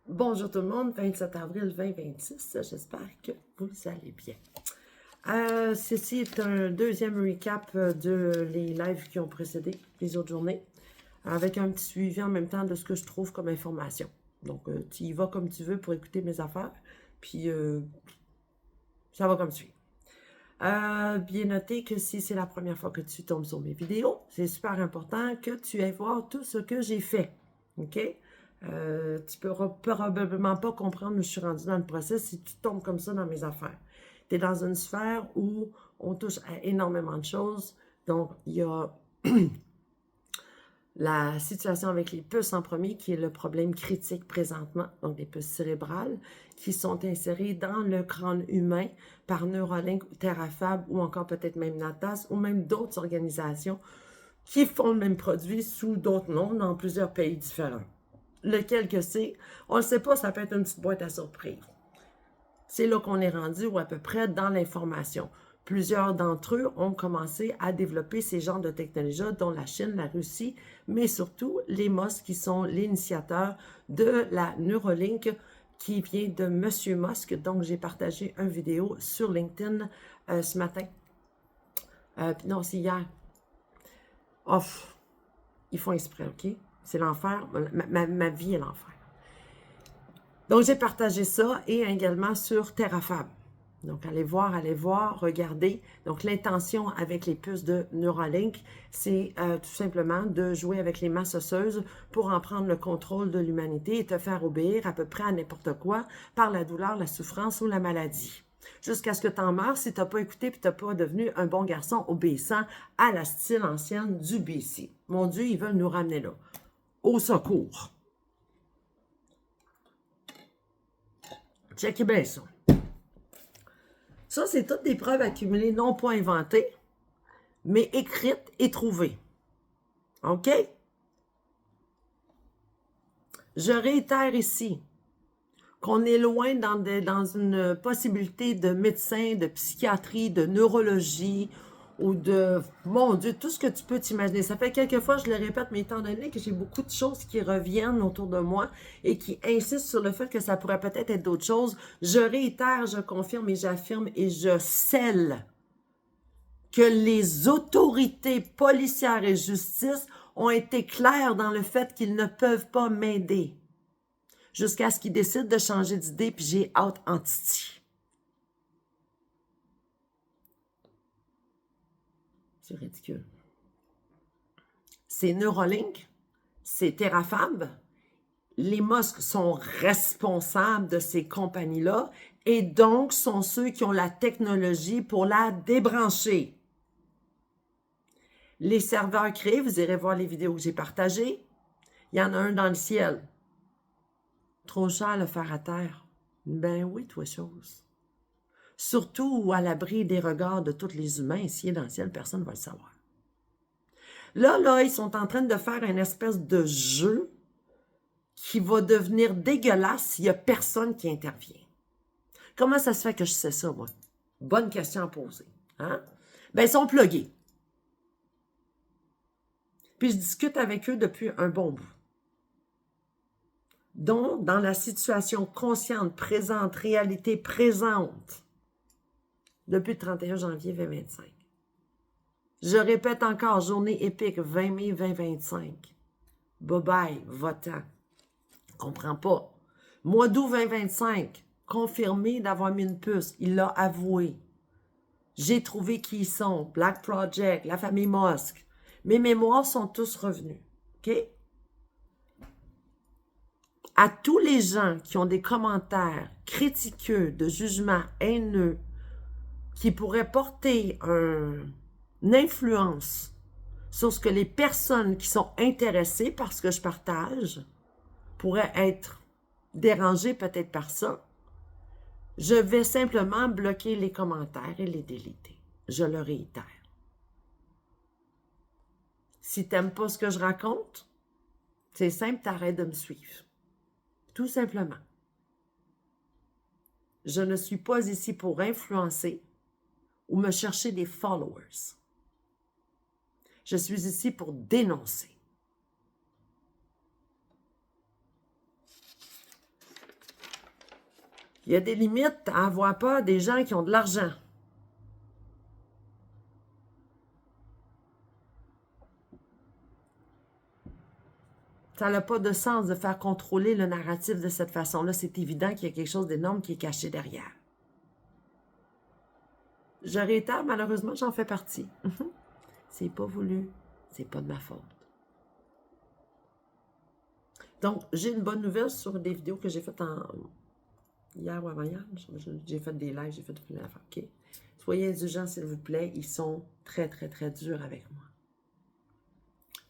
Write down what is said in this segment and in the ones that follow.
Bonjour tout le monde, 27 avril 2026, j'espère que vous allez bien. Ceci est un deuxième recap de les lives qui ont précédé les autres journées, avec un petit suivi en même temps de ce que je trouve comme information. Donc, tu y vas comme tu veux pour écouter mes affaires, puis ça va comme suit. Bien noter que si c'est la première fois que tu tombes sur mes vidéos, c'est super important que tu ailles voir tout ce que j'ai fait, ok? Tu peux probablement pas comprendre où je suis rendue dans le process si tu tombes comme ça dans mes affaires. Tu es dans une sphère où on touche à énormément de choses. Donc, il y a la situation avec les puces en premier, qui est le problème critique présentement, donc les puces cérébrales, qui sont insérées dans le crâne humain par Neuralink, Terrafab, ou encore peut-être même Natas, ou même d'autres organisations qui font le même produit sous d'autres noms dans plusieurs pays différents. Lequel que c'est, on ne le sait pas, ça peut être une petite boîte à surprise. C'est là qu'on est rendu, ou à peu près, dans l'information. Plusieurs d'entre eux ont commencé à développer ces genres de technologies, dont la Chine, la Russie, mais surtout les Musk, qui sont l'initiateur de la Neuralink, qui vient de M. Musk. Donc, j'ai partagé une vidéo sur LinkedIn ce matin. Non, c'est hier. Off. Ils font exprès, OK? C'est l'enfer. Ma vie est l'enfer. Donc, j'ai partagé ça et également sur Terrafab. Donc, allez voir, regardez. Donc, l'intention avec les puces de Neuralink, c'est tout simplement de jouer avec les masses osseuses pour en prendre le contrôle de l'humanité et te faire obéir à peu près à n'importe quoi par la douleur, la souffrance ou la maladie. Jusqu'à ce que tu en meurs si tu n'as pas écouté et tu n'as pas devenu un bon garçon obéissant à la style ancienne du BC. Mon Dieu, ils veulent nous ramener là. Au secours. Checkez bien ça. Ça, c'est toutes des preuves accumulées, non pas inventées, mais écrites et trouvées. OK? Je réitère ici qu'on est loin dans une possibilité de médecin, de psychiatrie, de neurologie ou de, mon Dieu, tout ce que tu peux t'imaginer. Ça fait quelques fois, je le répète, mais étant donné que j'ai beaucoup de choses qui reviennent autour de moi et qui insistent sur le fait que ça pourrait peut-être être d'autres choses, je réitère, je confirme et j'affirme et je scelle que les autorités policières et justice ont été claires dans le fait qu'ils ne peuvent pas m'aider jusqu'à ce qu'ils décident de changer d'idée, puis j'ai hâte en titi. C'est ridicule. C'est Neuralink, c'est Terrafab. Les Musk sont responsables de ces compagnies-là et donc sont ceux qui ont la technologie pour la débrancher. Les serveurs créés, vous irez voir les vidéos que j'ai partagées. Il y en a un dans le ciel. Trop cher à le faire à terre. Ben oui, toi chose. Surtout à l'abri des regards de tous les humains, s'il est dans le ciel, personne ne va le savoir. Là, ils sont en train de faire une espèce de jeu qui va devenir dégueulasse s'il n'y a personne qui intervient. Comment ça se fait que je sais ça, moi? Bonne question à poser. Hein? Ben, ils sont plugués. Puis je discute avec eux depuis un bon bout. Donc, dans la situation consciente, présente, réalité présente, depuis le 31 janvier 2025. Je répète encore, journée épique, 20 mai 2025. Bye-bye, votant. Comprends pas. Mois d'août 2025, confirmé d'avoir mis une puce. Il l'a avoué. J'ai trouvé qui ils sont. Black Project, la famille Musk. Mes mémoires sont tous revenus. OK? À tous les gens qui ont des commentaires critiqueux, de jugements haineux, qui pourraient porter une influence sur ce que les personnes qui sont intéressées par ce que je partage pourraient être dérangées peut-être par ça, je vais simplement bloquer les commentaires et les déliter. Je le réitère. Si tu n'aimes pas ce que je raconte, c'est simple, t'arrêtes de me suivre. Tout simplement. Je ne suis pas ici pour influencer ou me chercher des followers. Je suis ici pour dénoncer. Il y a des limites à avoir peur des gens qui ont de l'argent. Ça n'a pas de sens de faire contrôler le narratif de cette façon-là. C'est évident qu'il y a quelque chose d'énorme qui est caché derrière. Je réitère, malheureusement, j'en fais partie. C'est pas voulu. C'est pas de ma faute. Donc, j'ai une bonne nouvelle sur des vidéos que j'ai faites hier ou avant-hier. J'ai fait des lives, j'ai fait plein d'affaires. OK? Soyez indulgents, s'il vous plaît. Ils sont très, très, très durs avec moi.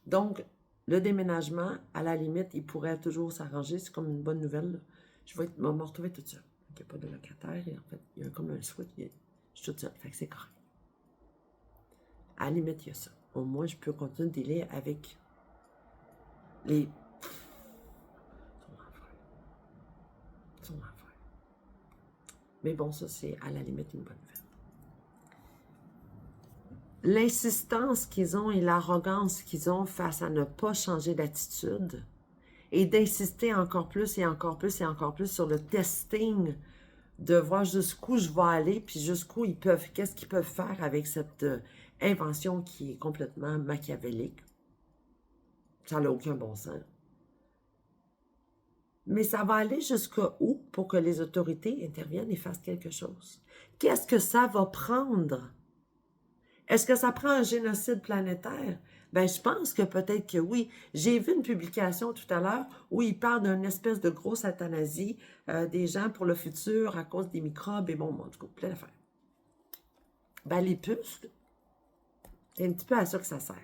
Donc, le déménagement, à la limite, il pourrait toujours s'arranger. C'est comme une bonne nouvelle. Là. Je vais me retrouver toute seule. Il n'y a pas de locataire. Et en fait, il y a comme un switch. Je suis toute seule. Fait que c'est correct. À la limite, il y a ça. Au moins, je peux continuer de délai avec les... Son affaire. Mais bon, ça, c'est à la limite une bonne nouvelle. L'insistance qu'ils ont et l'arrogance qu'ils ont face à ne pas changer d'attitude et d'insister encore plus et encore plus et encore plus sur le testing de voir jusqu'où je vais aller puis jusqu'où ils peuvent, qu'est-ce qu'ils peuvent faire avec cette invention qui est complètement machiavélique. Ça n'a aucun bon sens. Mais ça va aller jusqu'à où pour que les autorités interviennent et fassent quelque chose? Qu'est-ce que ça va prendre? Est-ce que ça prend un génocide planétaire? Ben, je pense que peut-être que oui. J'ai vu une publication tout à l'heure où il parle d'une espèce de grosse euthanasie des gens pour le futur à cause des microbes et bon, en tout cas, plein d'affaires. Ben, les puces, c'est un petit peu à ça que ça sert.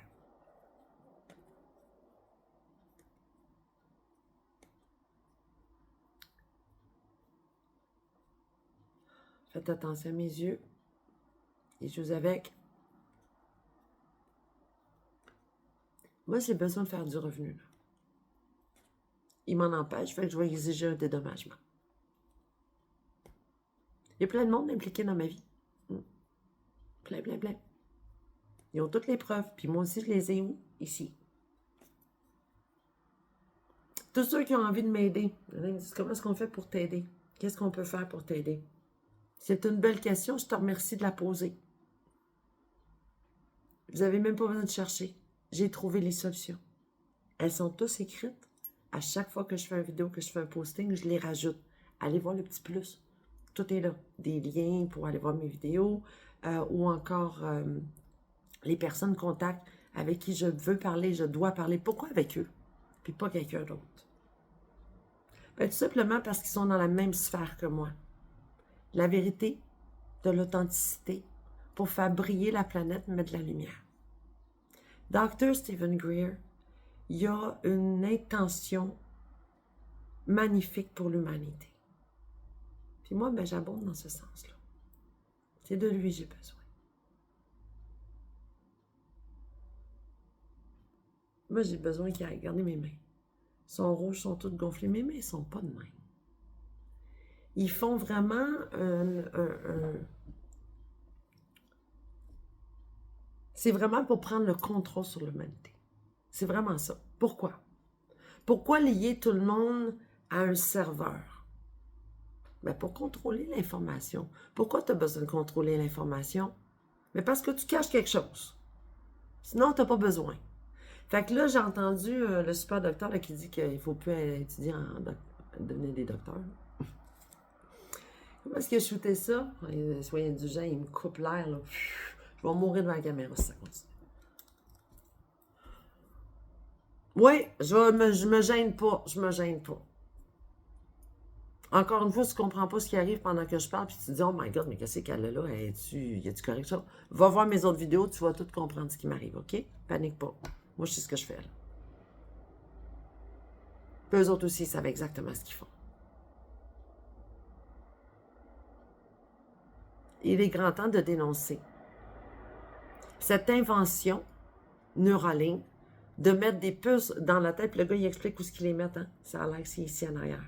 Faites attention à mes yeux. Les yeux avec. Moi, j'ai besoin de faire du revenu. Là. Il m'en empêche, fait que je vais exiger un dédommagement. Il y a plein de monde impliqué dans ma vie. Plein, plein, plein. Ils ont toutes les preuves, puis moi aussi, je les ai où? Ici. Tous ceux qui ont envie de m'aider, ils me disent comment est-ce qu'on fait pour t'aider? Qu'est-ce qu'on peut faire pour t'aider? C'est une belle question, je te remercie de la poser. Vous n'avez même pas besoin de chercher. J'ai trouvé les solutions. Elles sont toutes écrites. À chaque fois que je fais une vidéo, que je fais un posting, je les rajoute. Allez voir le petit plus. Tout est là. Des liens pour aller voir mes vidéos ou encore les personnes contact avec qui je veux parler, je dois parler. Pourquoi avec eux? Puis pas quelqu'un d'autre. Ben, tout simplement parce qu'ils sont dans la même sphère que moi. La vérité, de l'authenticité, pour faire briller la planète, mettre de la lumière. Dr. Stephen Greer, il y a une intention magnifique pour l'humanité. Puis moi, ben, j'abonde dans ce sens-là. C'est de lui que j'ai besoin. Moi, j'ai besoin qu'il aille. Regardez mes mains. Ils sont rouges, sont toutes gonflées. Mes mains ne sont pas de main. Ils font vraiment C'est vraiment pour prendre le contrôle sur l'humanité. C'est vraiment ça. Pourquoi? Pourquoi lier tout le monde à un serveur? Ben pour contrôler l'information. Pourquoi tu as besoin de contrôler l'information? Mais parce que tu caches quelque chose. Sinon, tu n'as pas besoin. Fait que là, j'ai entendu le super docteur là, qui dit qu'il ne faut plus étudier devenir des docteurs. Comment est-ce que je shooté ça? Soyez indulgents, il me coupe l'air. Là. Je vais mourir devant la caméra si ça continue. Oui, je me gêne pas. Je me gêne pas. Encore une fois, tu ne comprends pas ce qui arrive pendant que je parle, puis tu te dis, oh my god, mais qu'est-ce qu'elle a là? Y a-tu correct ça? Va voir mes autres vidéos, tu vas tout comprendre ce qui m'arrive, OK? Panique pas. Moi, je sais ce que je fais là. Puis eux autres aussi, ils savent exactement ce qu'ils font. Il est grand temps de dénoncer cette invention Neuralink de mettre des puces dans la tête. Puis le gars, il explique où ce qu'il les met. Hein? Ça a l'air que c'est ici en arrière.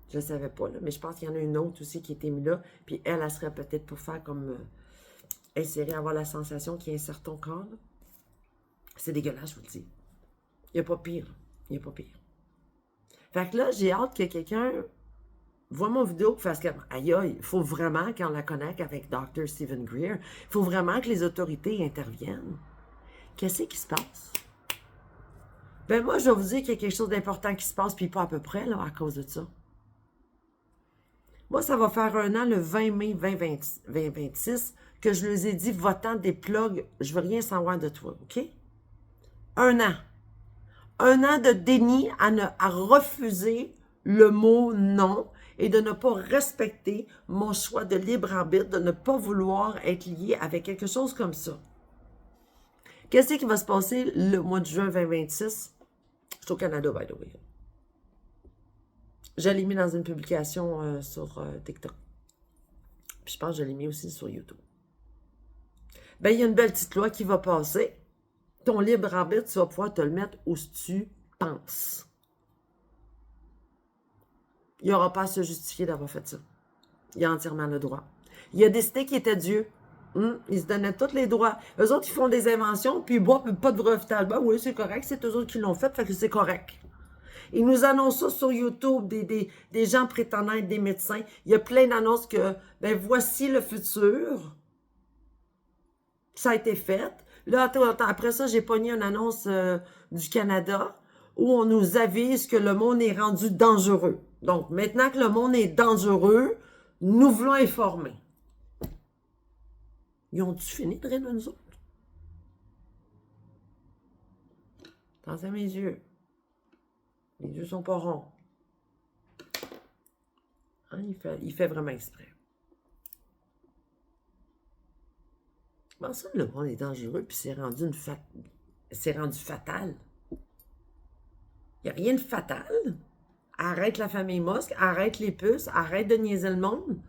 Je ne savais pas, là, mais je pense qu'il y en a une autre aussi qui était mise là. Puis elle serait peut-être pour faire comme insérer, avoir la sensation qu'il insère ton corps. C'est dégueulasse, je vous le dis. Il n'y a pas pire. Il n'y a pas pire. Fait que là, j'ai hâte que quelqu'un vois mon vidéo et fasse comme, aïe, aïe, il faut vraiment, quand on la connecte avec Dr. Stephen Greer, il faut vraiment que les autorités interviennent. Qu'est-ce qui se passe? Ben moi, je vais vous dire qu'il y a quelque chose d'important qui se passe, puis pas à peu près, là, à cause de ça. Moi, ça va faire un an, le 20 mai 2026, que je leur ai dit, votant des plugs, je veux rien savoir de toi, OK? Un an. Un an de déni à refuser le mot non et de ne pas respecter mon choix de libre arbitre, de ne pas vouloir être lié avec quelque chose comme ça. Qu'est-ce qui va se passer le mois de juin 2026? Je suis au Canada, by the way. Je l'ai mis dans une publication sur TikTok. Puis je pense que je l'ai mis aussi sur YouTube. Ben, il y a une belle petite loi qui va passer. Ton libre arbitre, tu vas pouvoir te le mettre où tu penses. Il n'aura pas à se justifier d'avoir fait ça. Il a entièrement le droit. Il a décidé qu'il était Dieu. Il se donnait tous les droits. Eux autres, ils font des inventions, puis ils boivent pas de brevetage. Ben oui, c'est correct, c'est eux autres qui l'ont fait que c'est correct. Ils nous annoncent ça sur YouTube, des gens prétendant être des médecins. Il y a plein d'annonces que, ben voici le futur. Ça a été fait. Là, après ça, j'ai pogné une annonce du Canada où on nous avise que le monde est rendu dangereux. Donc, maintenant que le monde est dangereux, nous voulons informer. Ils ont-tu fini de rire de nous autres? Dans mes yeux. Les yeux sont pas ronds. Hein, il fait vraiment exprès. Comment ça, le monde est dangereux puis c'est rendu fatal? Il n'y a rien de fatal. Arrête la famille Musk, arrête les puces, arrête de niaiser le monde.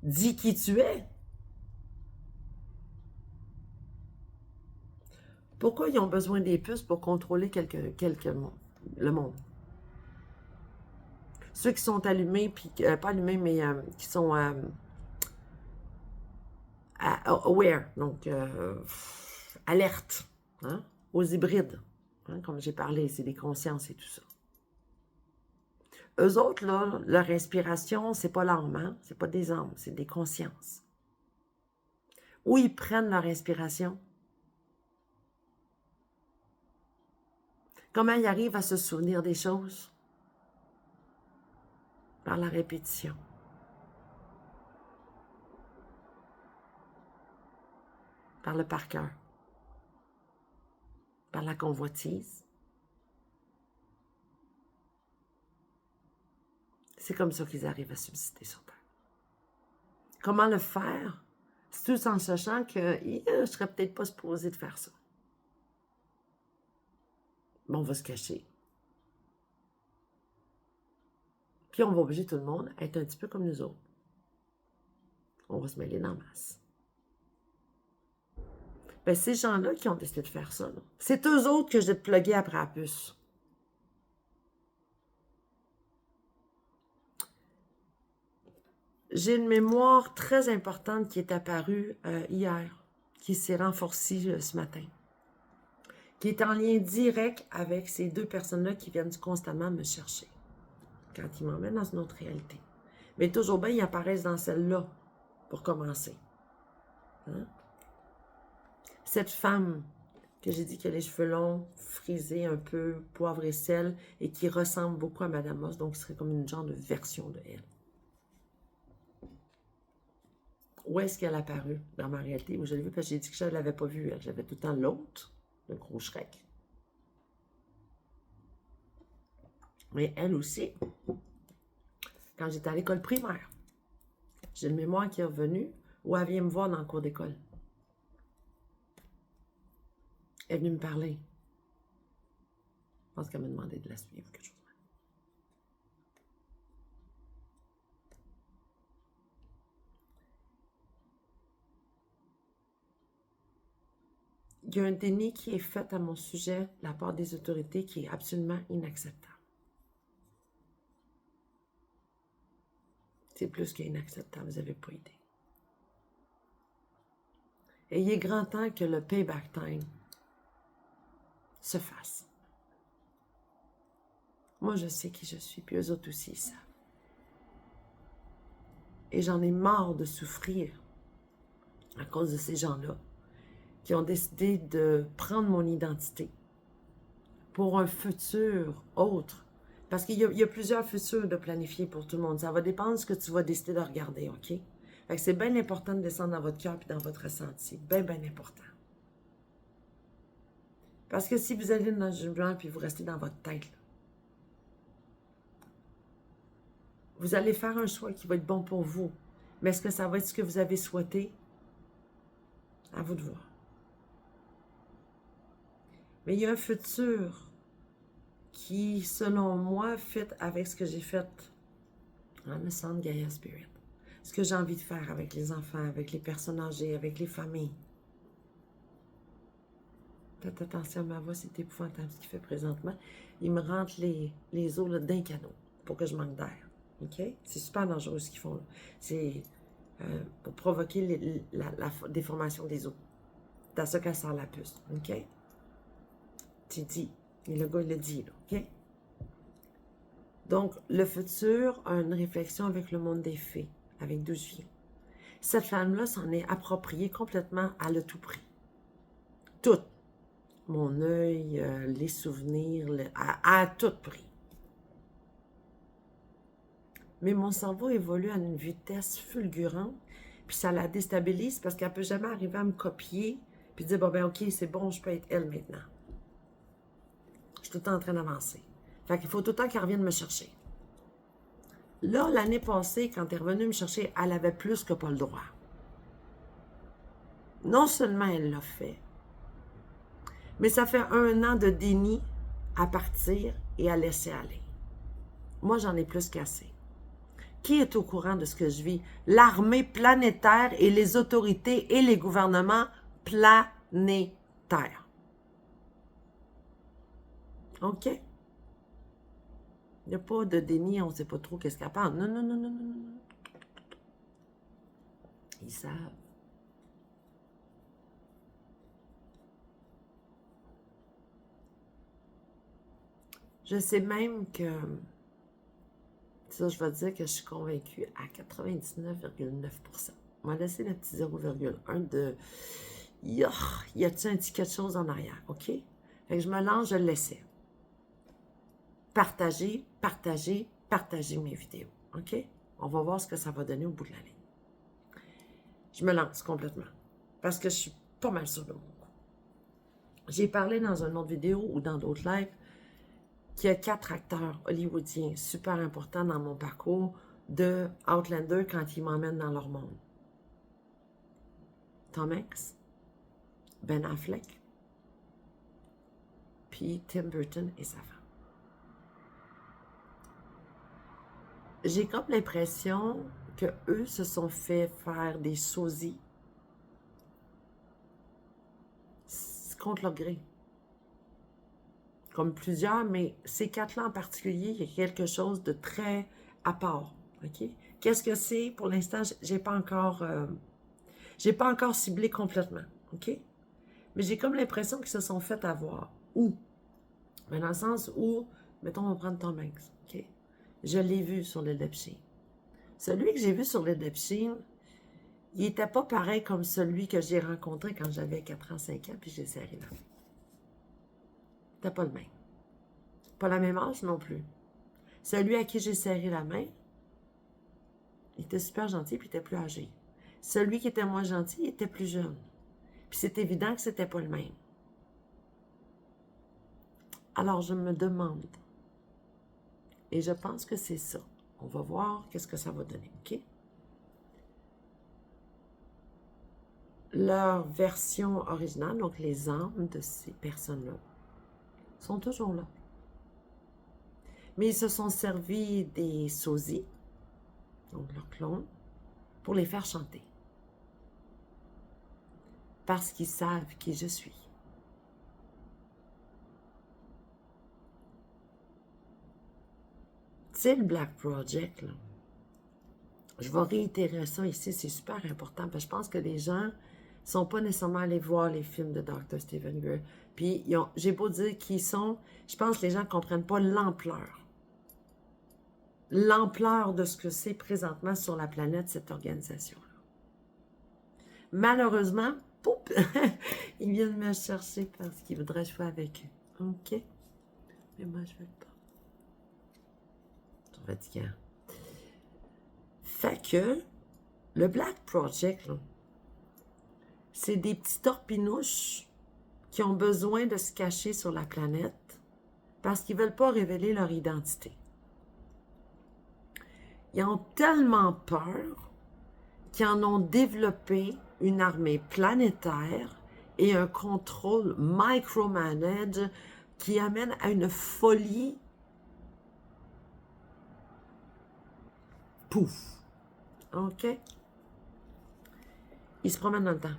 Dis qui tu es. Pourquoi ils ont besoin des puces pour contrôler le monde? Ceux qui sont allumés, puis pas allumés, mais qui sont aware, donc alerte, hein, aux hybrides. Hein, comme j'ai parlé, c'est des consciences et tout ça. Eux autres, là, leur inspiration, c'est pas l'âme, hein? C'est pas des âmes, c'est des consciences. Où ils prennent leur inspiration? Comment ils arrivent à se souvenir des choses? Par la répétition. Par le par cœur. Par la convoitise. C'est comme ça qu'ils arrivent à subsister sur Terre. Comment le faire? C'est tout en sachant que je serais peut-être pas supposé de faire ça. Bon, on va se cacher. Puis on va obliger tout le monde à être un petit peu comme nous autres. On va se mêler dans la masse. Ben, ces gens-là qui ont décidé de faire ça, c'est eux autres que j'ai plugué après la puce. J'ai une mémoire très importante qui est apparue hier, qui s'est renforcée ce matin, qui est en lien direct avec ces deux personnes-là qui viennent constamment me chercher quand ils m'emmènent dans une autre réalité. Mais toujours bien, ils apparaissent dans celle-là, pour commencer. Hein? Cette femme que j'ai dit qui a les cheveux longs, frisés un peu, poivre et sel, et qui ressemble beaucoup à Madame Moss, donc ce serait comme une genre de version de elle. Où est-ce qu'elle a apparu dans ma réalité? Où je l'ai vue, parce que j'ai dit que je ne l'avais pas vue. J'avais tout le temps l'autre, le gros Shrek. Mais elle aussi, quand j'étais à l'école primaire, j'ai une mémoire qui est revenue où elle vient me voir dans le cours d'école. Elle est venue me parler. Je pense qu'elle m'a demandé de la suivre, quelque chose. Il y a un déni qui est fait à mon sujet de la part des autorités qui est absolument inacceptable. C'est plus qu'inacceptable, vous n'avez pas idée. Et il est grand temps que le payback time se fasse. Moi, je sais qui je suis, puis eux autres aussi, ils savent. Et j'en ai marre de souffrir à cause de ces gens-là qui ont décidé de prendre mon identité pour un futur autre. Parce qu'il y a plusieurs futurs de planifier pour tout le monde. Ça va dépendre de ce que tu vas décider de regarder, OK? Fait que c'est bien important de descendre dans votre cœur et dans votre ressenti. Bien, bien important. Parce que si vous allez dans le jugement puis vous restez dans votre tête, là, vous allez faire un choix qui va être bon pour vous. Mais est-ce que ça va être ce que vous avez souhaité? À vous de voir. Mais il y a un futur qui, selon moi, fit avec ce que j'ai fait en me sentant Gaia Spirit. Ce que j'ai envie de faire avec les enfants, avec les personnes âgées, avec les familles. Faites attention à ma voix, c'est épouvantable ce qu'il fait présentement. Il me rentre les os d'un canot pour que je manque d'air. OK? C'est super dangereux ce qu'ils font là. C'est pour provoquer la déformation des os. Dans ce cas, ça sort la puce. OK? Tu dis. Et le gars, il le dit, là. OK? Donc, le futur a une réflexion avec le monde des fées, avec 12 filles. Cette femme-là s'en est appropriée complètement à le tout prix. Tout. Mon œil, les souvenirs, à tout prix. Mais mon cerveau évolue à une vitesse fulgurante, puis ça la déstabilise parce qu'elle ne peut jamais arriver à me copier, puis dire, bon, ben OK, c'est bon, je peux être elle maintenant. Je suis tout le temps en train d'avancer. Fait qu'il faut tout le temps qu'elle revienne me chercher. Là, l'année passée, quand elle est revenue me chercher, elle avait plus que pas le droit. Non seulement elle l'a fait, mais ça fait 1 an de déni à partir et à laisser aller. Moi, j'en ai plus qu'assez. Qui est au courant de ce que je vis? L'armée planétaire et les autorités et les gouvernements planétaires. OK? Il n'y a pas de déni, on ne sait pas trop qu'est-ce qu'elle parle. Non, non, non, non, non, non. Ils savent. Je sais même que, ça, je vais dire que je suis convaincue à 99,9%. On va laisser le petit 0,1 de, y a-t-il un petit quelque chose en arrière, OK? Fait que je me lance, je le laissais. Partagez, partagez, partagez mes vidéos, OK? On va voir ce que ça va donner au bout de la ligne. Je me lance complètement, parce que je suis pas mal sûre de mon coup. J'ai parlé dans une autre vidéo ou dans d'autres lives qu'il y a 4 acteurs hollywoodiens super importants dans mon parcours de Outlander quand ils m'emmènent dans leur monde. Tom Hanks, Ben Affleck, puis Tim Burton et sa femme. J'ai comme l'impression que eux se sont fait faire des sosies contre leur gré. Comme plusieurs, mais ces 4-là en particulier, il y a quelque chose de très à part. OK? Qu'est-ce que c'est? Pour l'instant, j'ai pas encore ciblé complètement. OK? Mais j'ai comme l'impression qu'ils se sont fait avoir. Où? Mais dans le sens où, mettons, on va prendre Tom Hanks. OK? Je l'ai vu sur le Lepchine. Celui que j'ai vu sur le Lepchine, il n'était pas pareil comme celui que j'ai rencontré quand j'avais 4 ans, 5 ans, puis j'ai serré la main. C'était pas le même. Pas la même âge non plus. Celui à qui j'ai serré la main, il était super gentil, puis il était plus âgé. Celui qui était moins gentil, il était plus jeune. Puis c'est évident que c'était pas le même. Alors je me demande, et je pense que c'est ça. On va voir qu'est-ce que ça va donner, OK? Leur version originale, donc les âmes de ces personnes-là, sont toujours là. Mais ils se sont servis des sosies, donc leurs clones, pour les faire chanter. Parce qu'ils savent qui je suis. Tu sais, le Black Project, là, je vais réitérer ça ici, c'est super important, parce que je pense que les gens ne sont pas nécessairement allés voir les films de Dr. Stephen Greer. Puis, j'ai beau dire qu'ils sont, je pense que les gens ne comprennent pas l'ampleur l'ampleur de ce que c'est présentement sur la planète, cette organisation-là. Malheureusement, poup, ils viennent me chercher parce qu'ils voudraient jouer avec eux. OK? Mais moi, je veux pas. C'est fatigant. Fait que, le Black Project, c'est des petits torpinouches qui ont besoin de se cacher sur la planète parce qu'ils ne veulent pas révéler leur identité. Ils ont tellement peur qu'ils en ont développé une armée planétaire et un contrôle micromanage qui amène à une folie. Pouf! OK? Ils se promènent dans le temps.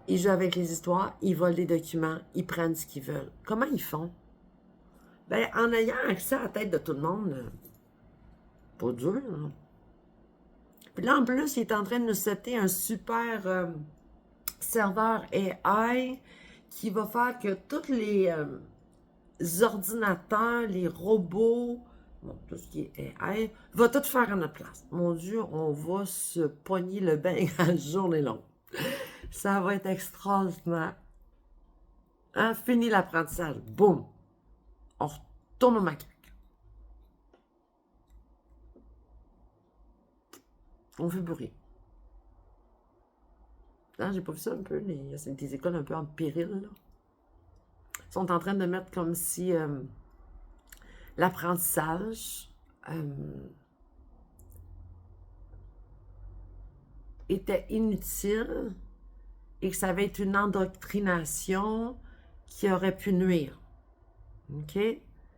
Ils jouent avec les histoires, ils volent des documents, ils prennent ce qu'ils veulent. Comment ils font? Ben, en ayant accès à la tête de tout le monde, pas dur, hein? Puis là, en plus, il est en train de nous setter un super serveur AI qui va faire que tous les ordinateurs, les robots, bon, tout ce qui est AI, va tout faire à notre place. Mon Dieu, on va se pogner le bain à la journée longue. Ça va être extraordinaire. Hein? Fini l'apprentissage. Boum! On retourne au macaque. On fait bruit. J'ai pas vu ça un peu. C'est des écoles un peu en péril, là. Ils sont en train de mettre comme si l'apprentissage était inutile et que ça avait été une endoctrination qui aurait pu nuire. OK?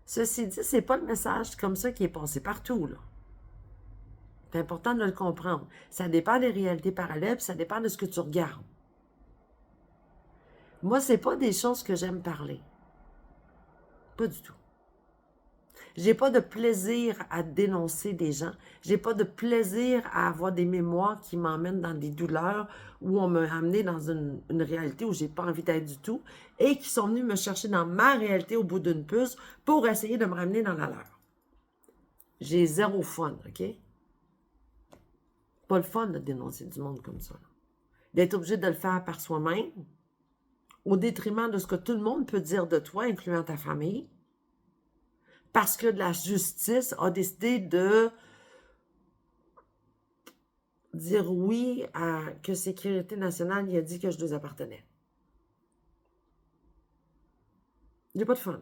Ceci dit, c'est pas le message comme ça qui est passé partout, là. C'est important de le comprendre. Ça dépend des réalités parallèles, puis ça dépend de ce que tu regardes. Moi, c'est pas des choses que j'aime parler. Pas du tout. J'ai pas de plaisir à dénoncer des gens. J'ai pas de plaisir à avoir des mémoires qui m'emmènent dans des douleurs où on m'a amené dans une réalité où j'ai pas envie d'être du tout et qui sont venus me chercher dans ma réalité au bout d'une puce pour essayer de me ramener dans la leur. J'ai zéro fun, OK? Pas le fun de dénoncer du monde comme ça. D'être obligé de le faire par soi-même, au détriment de ce que tout le monde peut dire de toi, incluant ta famille, parce que la justice a décidé de dire oui à que Sécurité nationale il a dit que je nous appartenais. J'ai pas de fun.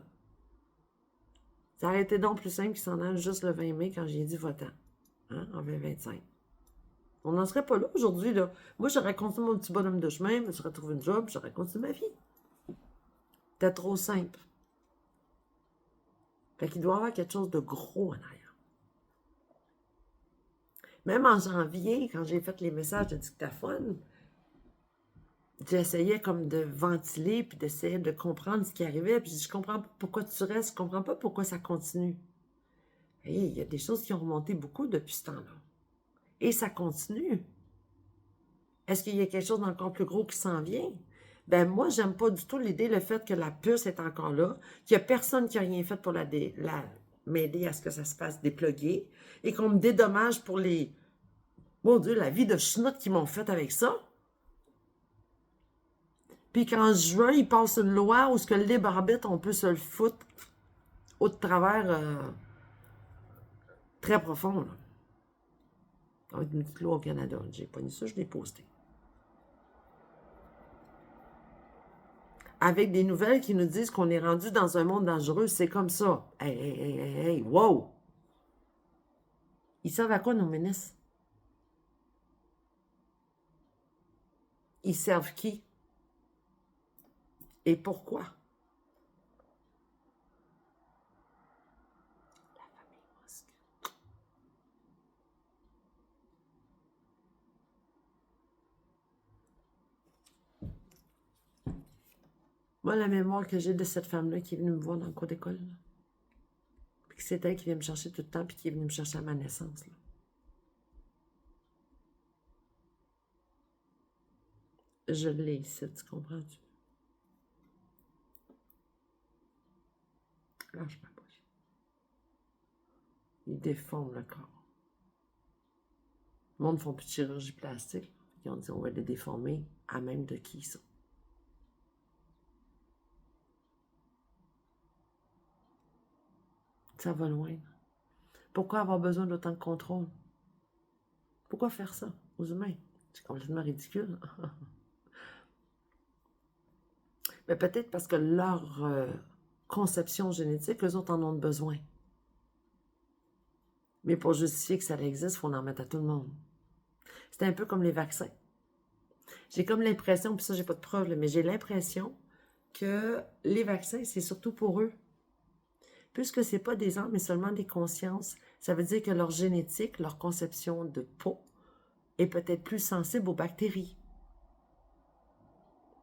Ça aurait été donc plus simple qu'il s'en aille juste le 20 mai quand j'ai dit votant, hein, en 2025. On n'en serait pas là aujourd'hui, là. Moi, j'aurais continué mon petit bonhomme de chemin, je me serais trouvé une job, j'aurais continué ma vie. C'était trop simple. Fait qu'il doit y avoir quelque chose de gros en arrière. Même en janvier, quand j'ai fait les messages de dictaphone, j'essayais comme de ventiler, puis d'essayer de comprendre ce qui arrivait, puis je comprends pas pourquoi tu restes, je comprends pas pourquoi ça continue. Et il y a des choses qui ont remonté beaucoup depuis ce temps-là. Et ça continue. Est-ce qu'il y a quelque chose d'encore plus gros qui s'en vient? Ben moi, j'aime pas du tout l'idée, le fait que la puce est encore là, qu'il n'y a personne qui a rien fait pour m'aider à ce que ça se fasse dépluguer, et qu'on me dédommage pour les... Mon Dieu, la vie de chenoute qu'ils m'ont faite avec ça. Puis qu'en juin, ils passent une loi où ce que le libre arbitre, on peut se le foutre au travers très profond. Là. Ça va être une petite loi au Canada. J'ai pas mis ça, je l'ai posté. Avec des nouvelles qui nous disent qu'on est rendu dans un monde dangereux, c'est comme ça. Hey, hey, hey, hey, hey, wow! Ils servent à quoi, nos ministres? Ils servent qui? Et pourquoi? La famille Musk. Moi, la mémoire que j'ai de cette femme-là qui est venue me voir dans le cours d'école, puis que c'est elle qui vient me chercher tout le temps, puis qui est venue me chercher à ma naissance, là. Je l'ai ici, tu comprends-tu? Lâche ma bouche. Ils déforment le corps. Le monde ne font plus de chirurgie plastique. Ils ont dit, on va les déformer à même de qui ils sont. Ça va loin. Pourquoi avoir besoin d'autant de contrôle? Pourquoi faire ça aux humains? C'est complètement ridicule. Mais peut-être parce que leur conception génétique, eux autres en ont besoin. Mais pour justifier que ça existe, il faut en mettre à tout le monde. C'est un peu comme les vaccins. J'ai comme l'impression, puis ça, j'ai pas de preuve, mais j'ai l'impression que les vaccins, c'est surtout pour eux. Puisque c'est pas des âmes, mais seulement des consciences, ça veut dire que leur génétique, leur conception de peau est peut-être plus sensible aux bactéries.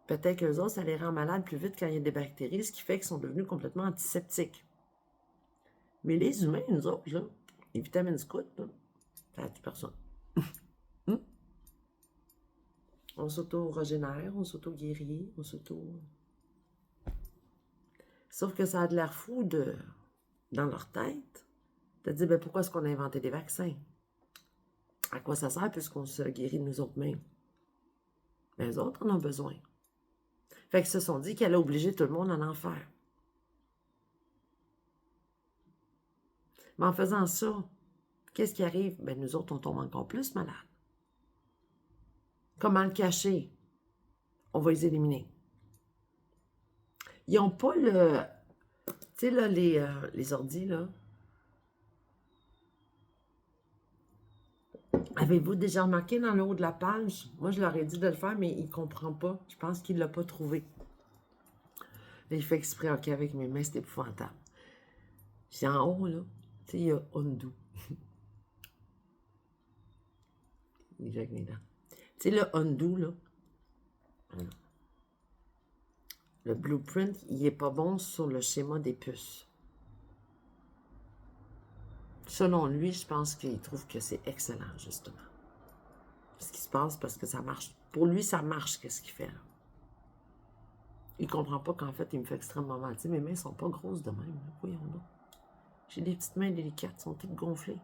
Peut-être qu'eux autres, ça les rend malades plus vite quand il y a des bactéries, ce qui fait qu'ils sont devenus complètement antiseptiques. Mais les humains, nous autres, là, les vitamines scout, là, ça tue personne. On s'auto-régénère, on s'auto-guérit, on s'auto... Sauf que ça a de l'air fou dans leur tête de dire, ben pourquoi est-ce qu'on a inventé des vaccins? À quoi ça sert puisqu'on se guérit de nous autres mêmes? Ben, les autres en ont besoin. Fait qu'ils se sont dit qu'elle a obligé tout le monde à en faire. Mais en faisant ça, qu'est-ce qui arrive? Ben, nous autres, on tombe encore plus malades. Comment le cacher? On va les éliminer. Ils n'ont pas le... Tu sais, là, les ordis, là. Avez-vous déjà remarqué dans le haut de la page? Moi, je leur ai dit de le faire, mais il ne comprend pas. Je pense qu'il ne l'a pas trouvé. Là, il fait exprès, OK, avec mes mains, c'est épouvantable. C'est en haut, là. Tu sais, il y a undo. Il jette mes dents. Tu sais, le undo, là. Le blueprint, il n'est pas bon sur le schéma des puces. Selon lui, je pense qu'il trouve que c'est excellent, justement. Ce qui se passe parce que ça marche. Pour lui, ça marche, qu'est-ce qu'il fait là. Il ne comprend pas qu'en fait, il me fait extrêmement mal. Tu sais, mes mains ne sont pas grosses de même. Voyons donc. J'ai des petites mains délicates, elles sont toutes gonflées.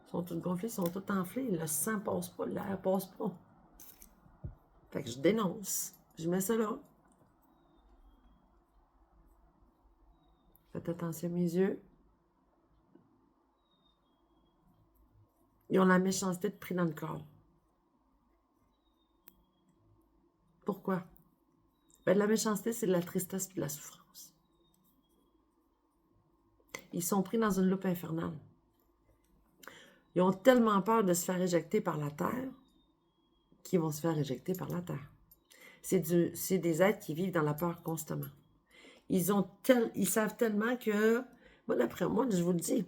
Elles sont toutes gonflées, elles sont toutes enflées. Le sang passe pas, l'air passe pas. Fait que je dénonce. Je mets ça là. Faites attention à mes yeux. Ils ont la méchanceté de pris dans le corps. Pourquoi? Ben, de la méchanceté, c'est de la tristesse et de la souffrance. Ils sont pris dans une loupe infernale. Ils ont tellement peur de se faire éjecter par la terre qu'ils vont se faire éjecter par la terre. C'est des êtres qui vivent dans la peur constamment. Ils savent tellement que, moi, d'après moi, je vous le dis,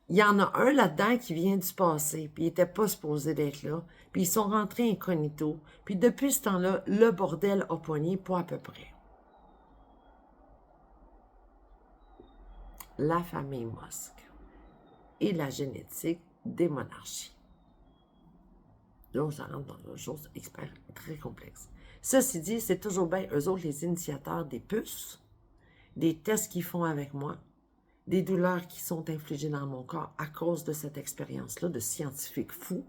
il y en a un là-dedans qui vient du passé, puis il n'était pas supposé d'être là, puis ils sont rentrés incognito, puis depuis ce temps-là, le bordel a poigné, pas à peu près. La famille Musk et la génétique des monarchies. Donc, ça rentre dans une chose très complexe. Ceci dit, c'est toujours bien eux autres les initiateurs des puces, des tests qu'ils font avec moi, des douleurs qui sont infligées dans mon corps à cause de cette expérience-là de scientifique fou.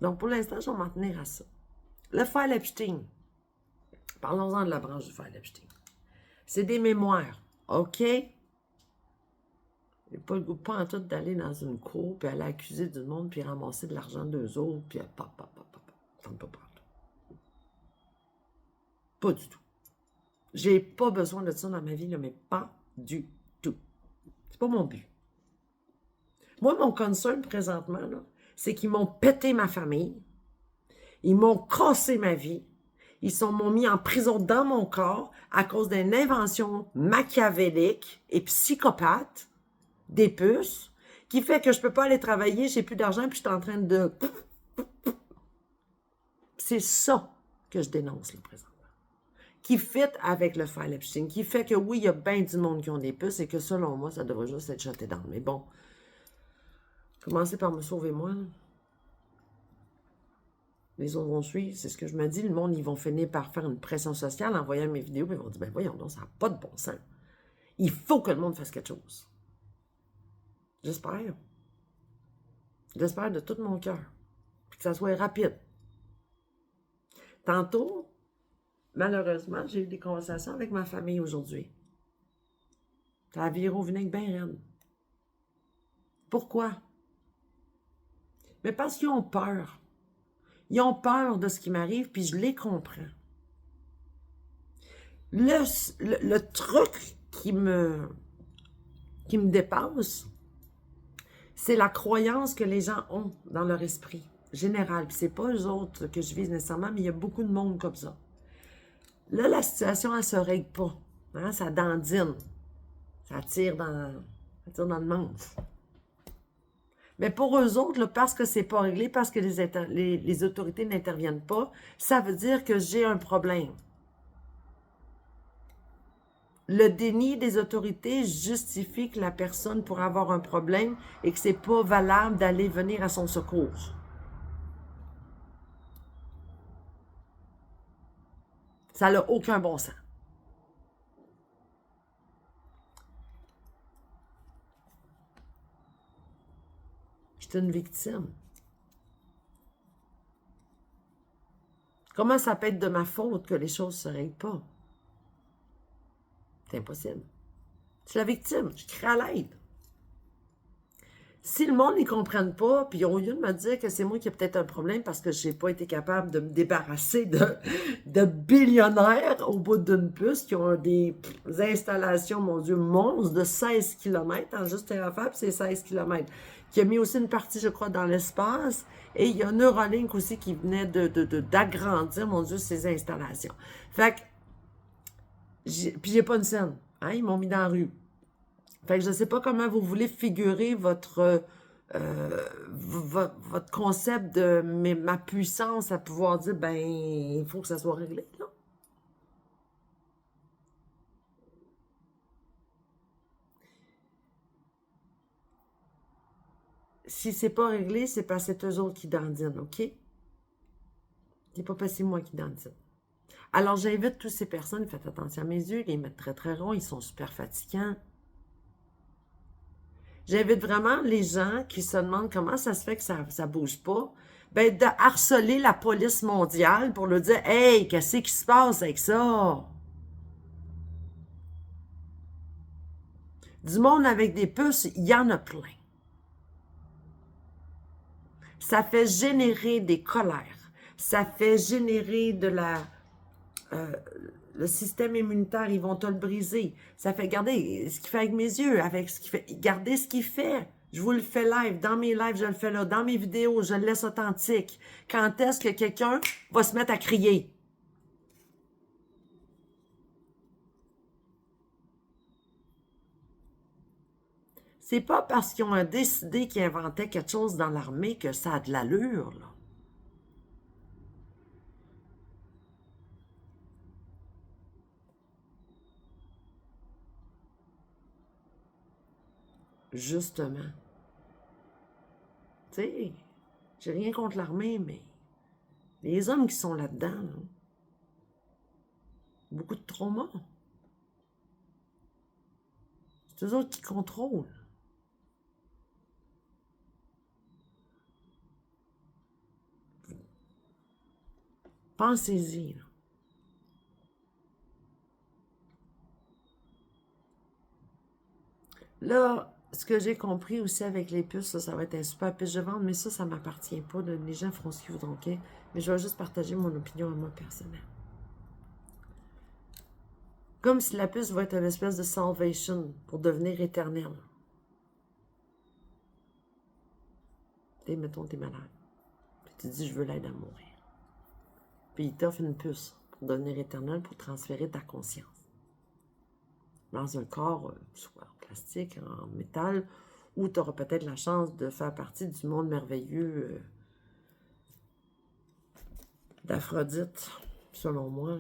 Donc, pour l'instant, je vais m'en tenir à ça. Le file Epstein. Parlons-en de la branche du file Epstein. C'est des mémoires, OK? J'ai pas le goût, pas en tout, d'aller dans une cour, puis aller accuser du monde, puis ramasser de l'argent d'eux autres, puis pas du tout. J'ai pas besoin de ça dans ma vie, là, mais pas du tout. C'est pas mon but. Moi, mon concern présentement, c'est qu'ils m'ont pété ma famille, ils m'ont cassé ma vie, m'ont mis en prison dans mon corps à cause d'une invention machiavélique et psychopathe des puces qui fait que je peux pas aller travailler, j'ai plus d'argent, puis je suis en train de... C'est ça que je dénonce, le présentement. Qui fit avec le file Epstein, qui fait que oui, il y a bien du monde qui ont des puces et que selon moi, ça devrait juste être jeté dans. Mais bon, commencez par me sauver moi. Là. Les autres vont suivre, c'est ce que je me dis. Le monde, ils vont finir par faire une pression sociale en voyant mes vidéos, puis ils vont dire, ben voyons donc, ça n'a pas de bon sens. Il faut que le monde fasse quelque chose. J'espère. J'espère de tout mon cœur. Puis que ça soit rapide. Tantôt, malheureusement, j'ai eu des conversations avec ma famille aujourd'hui. Ça a viré au vinaigre bien raide. Pourquoi? Mais parce qu'ils ont peur. Ils ont peur de ce qui m'arrive, puis je les comprends. Le truc qui me dépasse, c'est la croyance que les gens ont dans leur esprit général. Puis c'est pas eux autres que je vise nécessairement, mais il y a beaucoup de monde comme ça. Là, la situation, elle se règle pas. Hein? Ça dandine. Ça tire dans le manche. Mais pour eux autres, là, parce que c'est pas réglé, parce que les autorités n'interviennent pas, ça veut dire que j'ai un problème. Le déni des autorités justifie que la personne pourrait avoir un problème et que c'est pas valable d'aller venir à son secours. Ça n'a aucun bon sens. J'étais une victime. Comment ça peut être de ma faute que les choses ne se règlent pas? C'est impossible. Je suis la victime. Je crie à l'aide. Si le monde ne comprenne pas, puis au lieu de me dire que c'est moi qui ai peut-être un problème parce que je n'ai pas été capable de me débarrasser de billionnaires au bout d'une puce qui ont des installations, mon Dieu, monstres de 16 km, en juste Terrafab, c'est 16 km, qui a mis aussi une partie, je crois, dans l'espace, et il y a Neuralink aussi qui venait d'agrandir, mon Dieu, ces installations. Fait que, puis j'ai pas une scène, hein, ils m'ont mis dans la rue. Fait que je ne sais pas comment vous voulez figurer votre concept de ma puissance à pouvoir dire, ben, il faut que ça soit réglé, là. Si c'est pas réglé, c'est parce que c'est eux autres qui dandinent, OK? C'est pas parce que c'est moi qui dandine. Alors, j'invite toutes ces personnes, faites attention à mes yeux, ils mettent très très ronds, ils sont super fatigants. J'invite vraiment les gens qui se demandent comment ça se fait que ça ne bouge pas, ben de harceler la police mondiale pour leur dire « Hey, qu'est-ce qui se passe avec ça? » Du monde avec des puces, il y en a plein. Ça fait générer des colères. Ça fait générer de la... le système immunitaire, ils vont te le briser. Ça fait, regardez ce qu'il fait avec mes yeux, avec ce qu'il fait. Regardez ce qu'il fait. Je vous le fais live. Dans mes lives, je le fais là. Dans mes vidéos, je le laisse authentique. Quand est-ce que quelqu'un va se mettre à crier? C'est pas parce qu'ils ont décidé qu'ils inventaient quelque chose dans l'armée que ça a de l'allure, là. Justement. Tu sais, j'ai rien contre l'armée, mais les hommes qui sont là-dedans, là, beaucoup de trauma. C'est eux autres qui contrôlent. Pensez-y, là. Là, ce que j'ai compris aussi avec les puces, ça va être un super puce de vente, mais ça ne m'appartient pas. Les gens feront ce qu'ils voudront, OK? Mais je vais juste partager mon opinion à moi personnelle. Comme si la puce va être une espèce de salvation pour devenir éternel. Tu sais, mettons, t'es malade. Puis tu dis, je veux l'aide à mourir. Puis il t'offre une puce pour devenir éternel, pour transférer ta conscience dans un corps, soit en plastique, en métal, où tu auras peut-être la chance de faire partie du monde merveilleux d'Aphrodite, selon moi.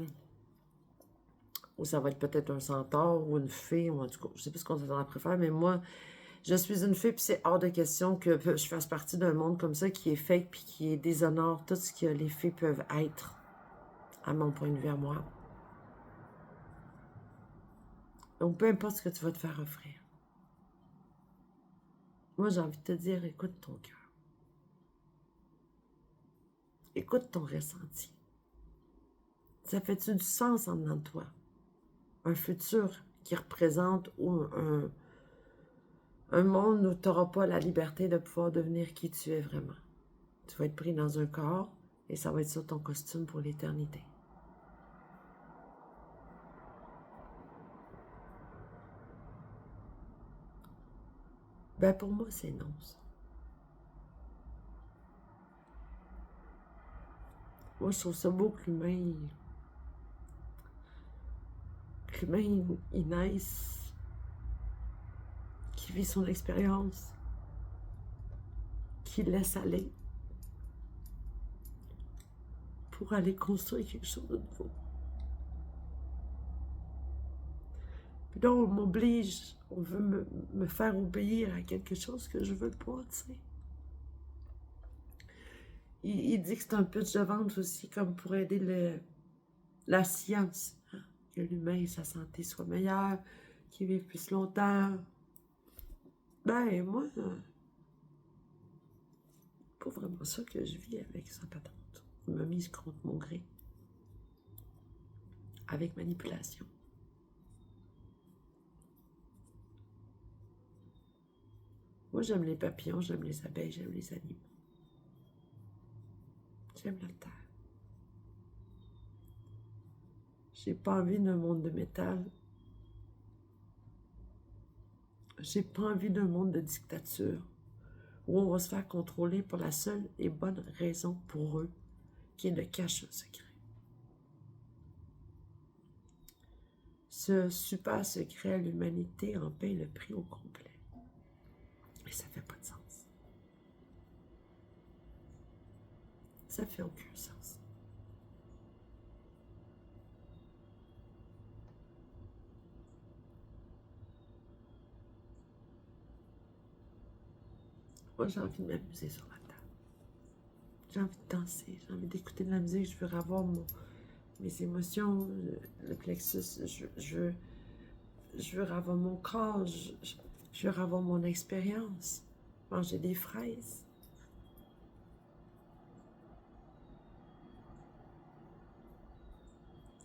Ou ça va être peut-être un centaure ou une fée, ou en tout cas, je sais plus ce qu'on préfère, mais moi, Je suis une fille, puis c'est hors de question que je fasse partie d'un monde comme ça qui est fake, puis qui déshonore tout ce que les filles peuvent être, à mon point de vue à moi. Donc, peu importe ce que tu vas te faire offrir. Moi, j'ai envie de te dire, écoute ton cœur. Écoute ton ressenti. Ça fait-tu du sens en dedans de toi? Un futur qui représente un monde où tu n'auras pas la liberté de pouvoir devenir qui tu es vraiment. Tu vas être pris dans un corps et ça va être sur ton costume pour l'éternité. Ben pour moi, c'est non, ça. Moi, je trouve ça beau que l'humain, il naisse, qu'il vit son expérience, qu'il laisse aller pour aller construire quelque chose de nouveau. Puis là, on m'oblige, on veut me faire obéir à quelque chose que je veux pas, tu sais. Il dit que c'est un pitch de vente aussi, comme pour aider la science, hein, que l'humain et sa santé soient meilleures, qu'il vive plus longtemps. Ben, moi, pas vraiment ça que je vis avec sa patente. Il m'a mise contre mon gré. Avec manipulation. Moi, j'aime les papillons, j'aime les abeilles, j'aime les animaux. J'aime la terre. J'ai pas envie d'un monde de métal. J'ai pas envie d'un monde de dictature où on va se faire contrôler pour la seule et bonne raison pour eux, qui est de cacher un secret. Ce super secret à l'humanité en paye le prix au complet. Et ça fait pas de sens. Ça fait aucun sens. Moi, j'ai envie de m'amuser sur la table. J'ai envie de danser, j'ai envie d'écouter de la musique, je veux avoir mes émotions, le plexus, je veux avoir mon corps, je veux avoir mon expérience, manger des fraises.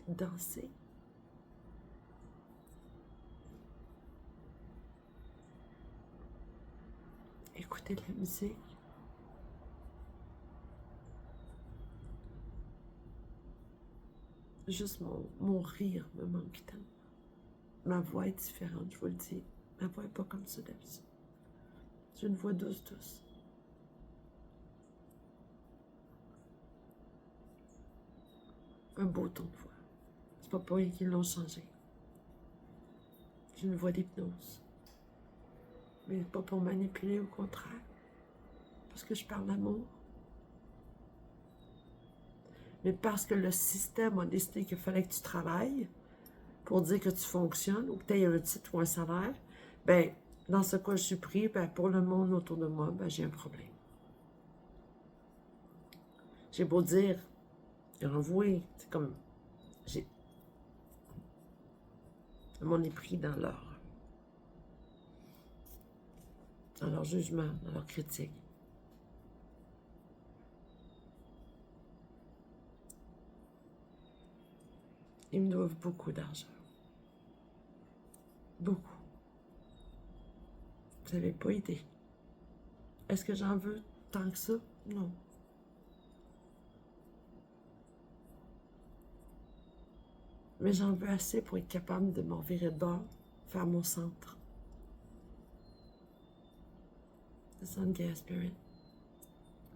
Danser. Écouter de la musique. Juste mon rire me manque tellement. Ma voix est différente, je vous le dis. Ma voix n'est pas comme ça d'habitude. J'ai une voix douce. Un beau ton de voix. C'est pas pour rien qu'ils l'ont changé. J'ai une voix d'hypnose. Mais pas pour manipuler, au contraire. Parce que je parle d'amour. Mais parce que le système a décidé qu'il fallait que tu travailles pour dire que tu fonctionnes ou que tu aies un titre ou un salaire, ben, dans ce cas, je suis pris, ben, pour le monde autour de moi, ben, j'ai un problème. J'ai beau dire, renvouer, c'est comme, mon est pris dans leur jugement, dans leur critique. Ils me doivent beaucoup d'argent. Beaucoup. Vous n'avez pas idée. Est-ce que j'en veux tant que ça? Non. Mais j'en veux assez pour être capable de m'en virer de bord, faire mon centre. The Sun Gaia Spirit.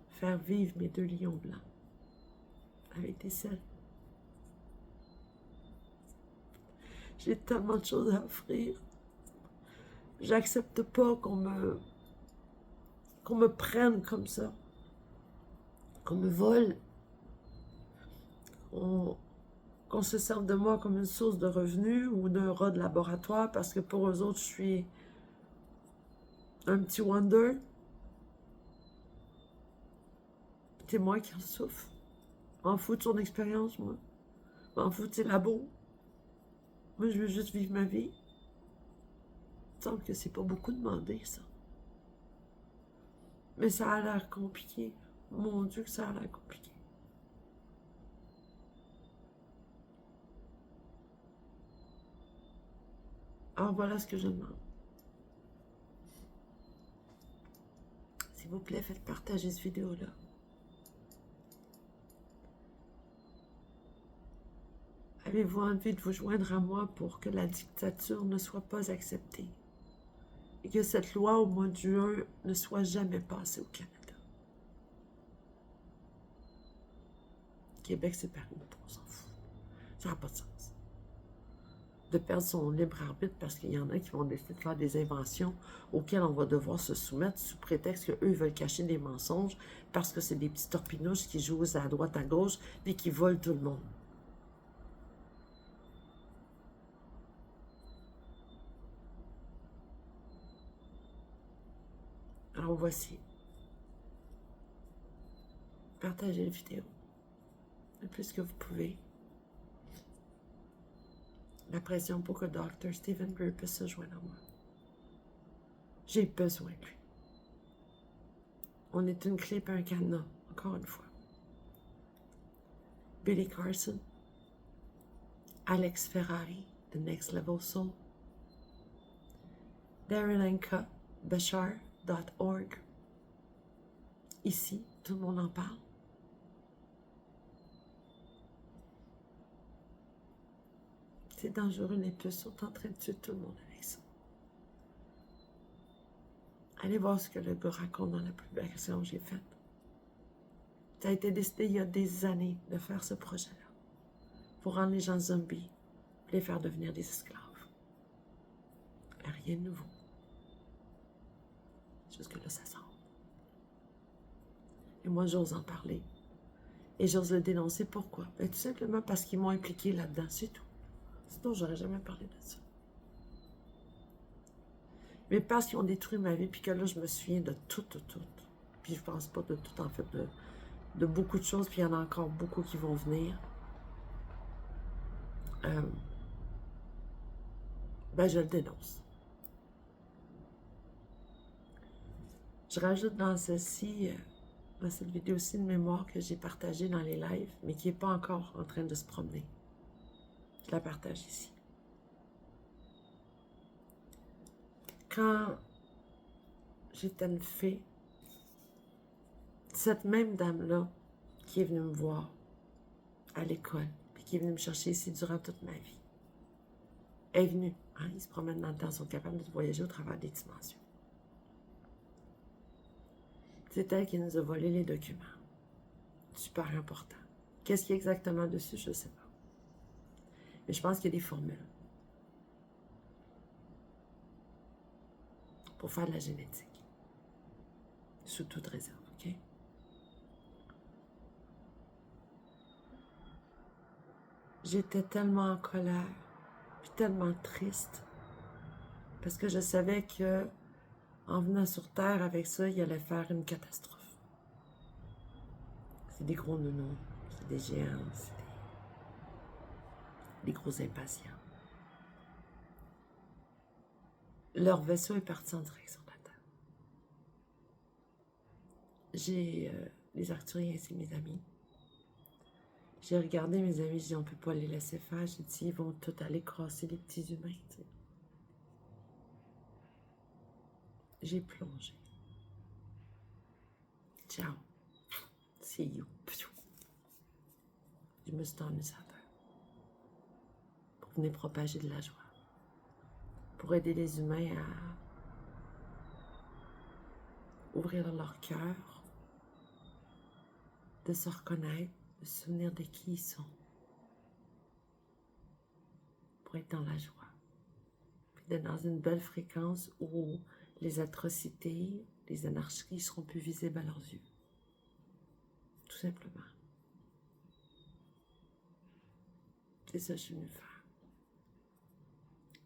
Faire vivre mes 2 lions blancs avec des selles. J'ai tellement de choses à offrir. J'accepte pas qu'on me prenne comme ça, qu'on me vole, qu'on se serve de moi comme une source de revenus ou d'un rat de laboratoire parce que pour eux autres, je suis un petit Wonder. C'est moi qui en souffre. M'en fous de son expérience, moi. M'en fous de ses labos. Moi, je veux juste vivre ma vie. Il me semble que c'est pas beaucoup demandé, ça. Mais ça a l'air compliqué. Mon Dieu, que ça a l'air compliqué. Alors voilà ce que je demande. S'il vous plaît, faites partager cette vidéo-là. Avez-vous envie de vous joindre à moi pour que la dictature ne soit pas acceptée et que cette loi au mois de juin ne soit jamais passée au Canada? Québec, c'est permis, on s'en fout. Ça n'a pas de sens. De perdre son libre arbitre parce qu'il y en a qui vont décider de faire des inventions auxquelles on va devoir se soumettre sous prétexte qu'eux veulent cacher des mensonges parce que c'est des petits torpinouches qui jouent à droite à gauche et qui volent tout le monde. Alors voici. Partagez la vidéo le plus que vous pouvez. La pression pour que Dr. Stephen Greer puisse se joindre à moi. J'ai besoin de lui. On est une clé et un cadenas, encore une fois. Billy Carson, Alex Ferrari, The Next Level Soul, Darylenka, Bashar.org. Ici, tout le monde en parle. C'est dangereux, les puces sont en train de tuer tout le monde avec ça. Allez voir ce que le gars raconte dans la publication que j'ai faite. Ça a été décidé il y a des années de faire ce projet-là. Pour rendre les gens zombies, pour les faire devenir des esclaves. Rien de nouveau. Jusque-là, ça sort. Et moi, j'ose en parler. Et j'ose le dénoncer. Pourquoi? Ben, tout simplement parce qu'ils m'ont impliqué là-dedans, c'est tout. Sinon, j'aurais jamais parlé de ça. Mais parce qu'ils ont détruit ma vie, puis que là, je me souviens de tout. Puis je pense pas de tout, en fait, de beaucoup de choses, puis il y en a encore beaucoup qui vont venir. Ben, je le dénonce. Je rajoute dans ceci, dans cette vidéo-ci, une mémoire que j'ai partagée dans les lives, mais qui n'est pas encore en train de se promener. Je la partage ici. Quand j'étais une fille, cette même dame-là qui est venue me voir à l'école, puis qui est venue me chercher ici durant toute ma vie, est venue. Hein, ils se promènent dans le temps, ils sont capables de voyager au travers des dimensions. C'est elle qui nous a volé les documents. Super important. Qu'est-ce qu'il y a exactement dessus, je ne sais pas. Mais je pense qu'il y a des formules pour faire de la génétique. Sous toute réserve, OK? J'étais tellement en colère, puis tellement triste, parce que je savais que en venant sur Terre avec ça, il allait faire une catastrophe. C'est des gros nounous, c'est des géants, c'est des gros impatients. Leur vaisseau est parti en direction de la Terre. J'ai les Arcturiens, c'est mes amis. J'ai regardé mes amis, j'ai dit on peut pas les laisser faire. J'ai dit ils vont tout aller crasser les petits humains. T'sais. J'ai plongé. Ciao. See you. Je me suis tendue sur la terre pour venir propager de la joie. Pour aider les humains à ouvrir leur cœur, de se reconnaître, de se souvenir de qui ils sont, pour être dans la joie. Puis d'être dans une belle fréquence où les atrocités, les anarchies seront plus visibles à leurs yeux. Tout simplement. C'est ça que je suis venue faire.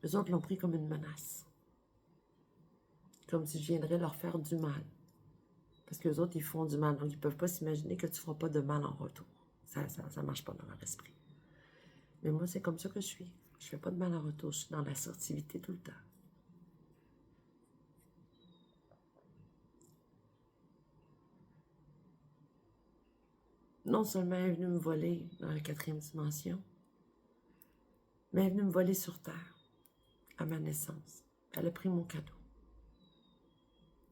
Eux autres l'ont pris comme une menace. comme si je viendrais leur faire du mal. Parce qu'eux autres, ils font du mal. Donc, ils ne peuvent pas s'imaginer que tu ne feras pas de mal en retour. Ça ne marche pas dans leur esprit. Mais moi, c'est comme ça que je suis. Je ne fais pas de mal en retour. Je suis dans l'assertivité tout le temps. Non seulement elle est venue me voler dans la 4e dimension, mais elle est venue me voler sur Terre, à ma naissance. Elle a pris mon cadeau.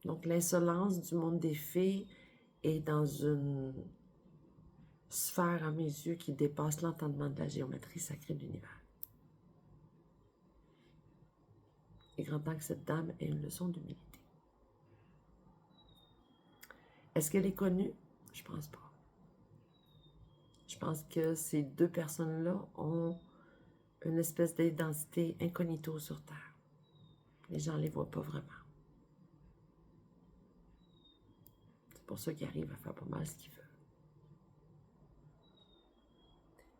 Donc, l'insolence du monde des fées est dans une sphère à mes yeux qui dépasse l'entendement de la géométrie sacrée de l'univers. Il est grand temps que cette dame ait une leçon d'humilité. Est-ce qu'elle est connue? Je pense pas. Je pense que ces deux personnes-là ont une espèce d'identité incognito sur Terre. Les gens ne les voient pas vraiment. C'est pour ça qu'ils arrivent à faire pas mal ce qu'ils veulent.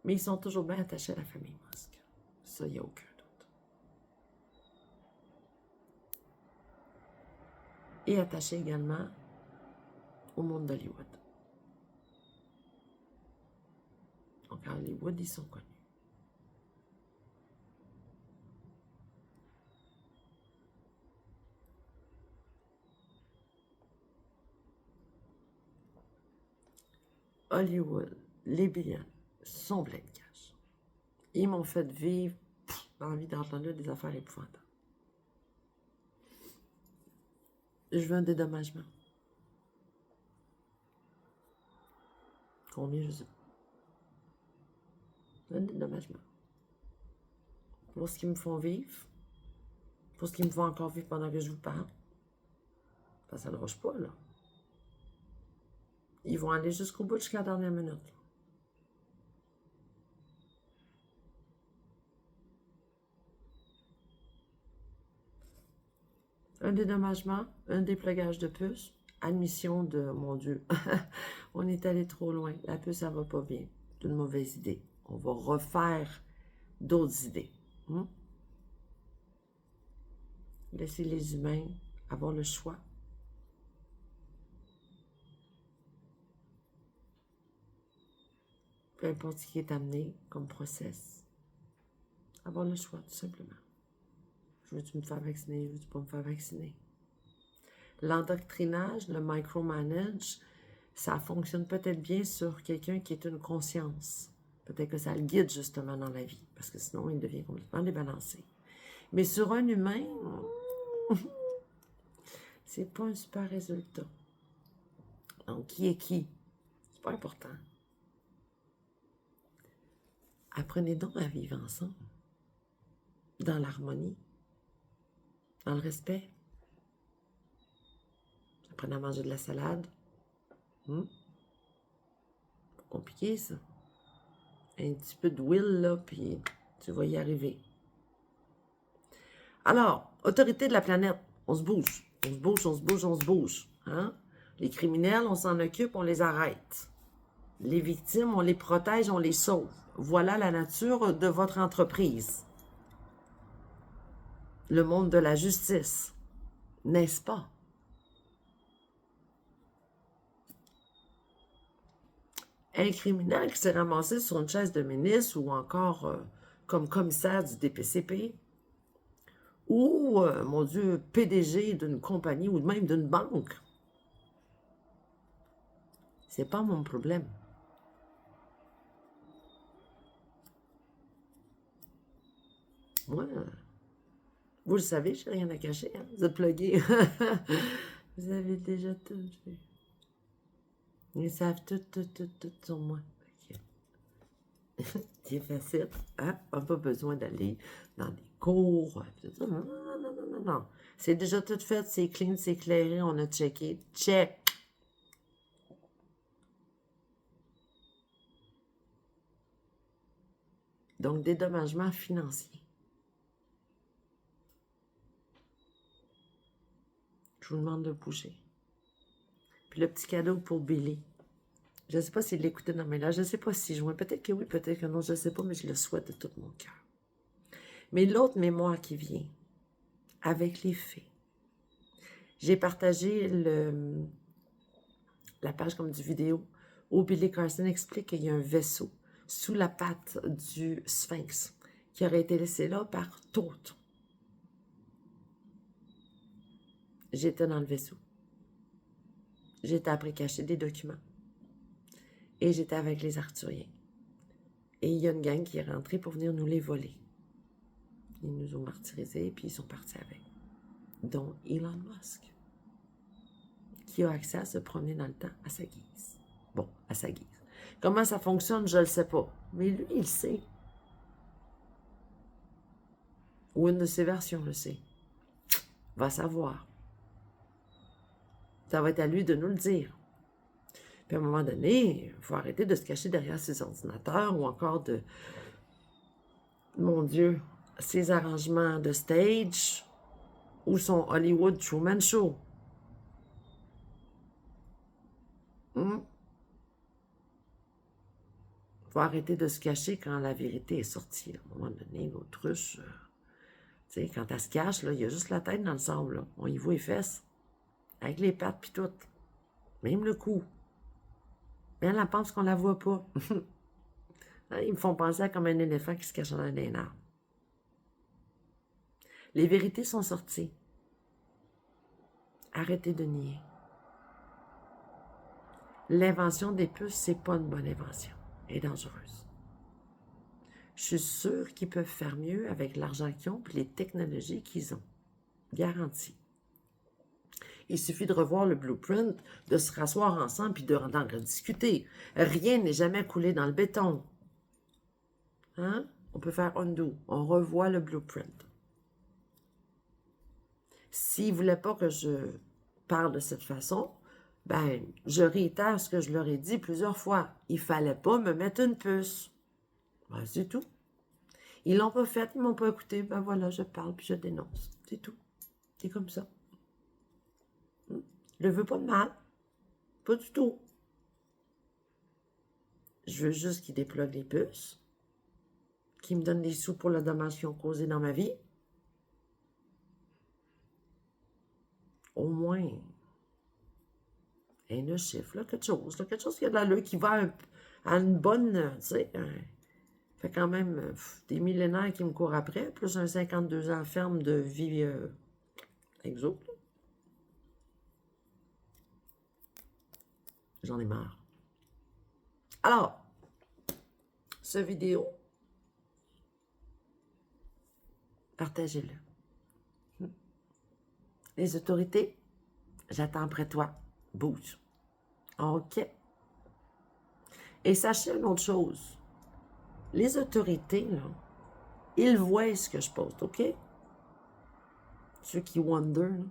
Mais ils sont toujours bien attachés à la famille Musk. Ça, il n'y a aucun doute. Et attachés également au monde d'Hollywood. Donc, à Hollywood, ils sont connus. Hollywood, les billets sont pleins de cash. Ils m'ont fait vivre, dans la vie d'entendre des affaires épouvantables. Je veux un dédommagement. Combien, je sais pas. Un dédommagement. Pour ce qu'ils me font vivre, pour ce qu'ils me font encore vivre pendant que je vous parle. Ça ne lâche pas, là. Ils vont aller jusqu'au bout, jusqu'à la dernière minute. Un dédommagement, un déplugage de puce, admission de, mon Dieu, on est allé trop loin. La puce, ça va pas bien. C'est une mauvaise idée. On va refaire d'autres idées. Laisser les humains avoir le choix. Peu importe ce qui est amené comme process. Avoir le choix, tout simplement. Veux-tu me faire vacciner? Veux-tu pas me faire vacciner? L'endoctrinage, le micromanage, ça fonctionne peut-être bien sur quelqu'un qui est une conscience. Peut-être que ça le guide justement dans la vie, parce que sinon, il devient complètement débalancé. Mais sur un humain, c'est pas un super résultat. Donc, qui est qui? C'est pas important. Apprenez donc à vivre ensemble, dans l'harmonie, dans le respect. Apprenez à manger de la salade. Pas compliqué, ça. Un petit peu de will, là, puis tu vas y arriver. Alors, autorité de la planète, on se bouge. On se bouge, on se bouge, on se bouge. Hein? Les criminels, on s'en occupe, on les arrête. Les victimes, on les protège, on les sauve. Voilà la nature de votre entreprise. Le monde de la justice, n'est-ce pas? Un criminel qui s'est ramassé sur une chaise de ministre ou encore comme commissaire du DPCP ou, mon Dieu, PDG d'une compagnie ou même d'une banque, c'est pas mon problème. Moi, vous le savez, j'ai rien à cacher. Hein? Vous êtes plugués. Vous avez déjà tout vu. Ils savent tout sur moi. C'est facile. Hein? On n'a pas besoin d'aller dans des cours. Non, non, non, non, non, non. C'est déjà tout fait, c'est clean, c'est éclairé, on a checké. Check. Donc, dédommagement financier. Je vous demande de bouger. Puis le petit cadeau pour Billy. Je ne sais pas s'il l'écoutait dans mes là. Je ne sais pas si je joue. Peut-être que oui, peut-être que non. Je ne sais pas, mais je le souhaite de tout mon cœur. Mais l'autre mémoire qui vient, avec les fées, J'ai partagé la page comme du vidéo où Billy Carson explique qu'il y a un vaisseau sous la patte du Sphinx qui aurait été laissé là par Thoth. J'étais dans le vaisseau. J'étais après cacher des documents. Et j'étais avec les Arthuriens. Et il y a une gang qui est rentrée pour venir nous les voler. Ils nous ont martyrisés, puis ils sont partis avec. Dont Elon Musk, qui a accès à se promener dans le temps à sa guise. Bon, à sa guise. Comment ça fonctionne, je ne le sais pas. Mais lui, il le sait. Ou une de ses versions le sait. Va savoir. Ça va être à lui de nous le dire. Puis à un moment donné, il faut arrêter de se cacher derrière ses ordinateurs ou encore de, mon Dieu, ses arrangements de stage ou son Hollywood Truman Show. Faut arrêter de se cacher quand la vérité est sortie. À un moment donné, l'autruche, tu sais, quand elle se cache, là, il y a juste la tête dans le sable. Là. On y voit les fesses, avec les pattes puis tout. Même le cou. Mais elle pense qu'on la voit pas. Ils me font penser à comme un éléphant qui se cache dans un arbre. Les vérités sont sorties. Arrêtez de nier. L'invention des puces, c'est pas une bonne invention. Elle est dangereuse. Je suis sûre qu'ils peuvent faire mieux avec l'argent qu'ils ont et les technologies qu'ils ont. Garantie. Il suffit de revoir le blueprint, de se rasseoir ensemble puis d'en rediscuter. Rien n'est jamais coulé dans le béton. Hein? On peut faire undo. On revoit le blueprint. S'ils ne voulaient pas que je parle de cette façon, ben, je réitère ce que je leur ai dit plusieurs fois. Il ne fallait pas me mettre une puce. Ben, c'est tout. Ils l'ont pas fait, ils m'ont pas écouté. Ben voilà, je parle puis je dénonce. C'est tout. C'est comme ça. Je ne veux pas de mal. Pas du tout. Je veux juste qu'ils déploient les puces, qu'ils me donnent des sous pour le dommage qu'ils ont causé dans ma vie. Au moins, un chiffre, là, quelque chose qui a de l'allure, qui va à une bonne, tu sais, fait quand même des millénaires qui me courent après, plus un 52 ans ferme de vie exo. J'en ai marre. Alors, ce vidéo, partagez-le. Les autorités, j'attends après toi. Bouge. OK. Et sachez une autre chose. Les autorités, là, ils voient ce que je poste, OK? Ceux qui wonder, là.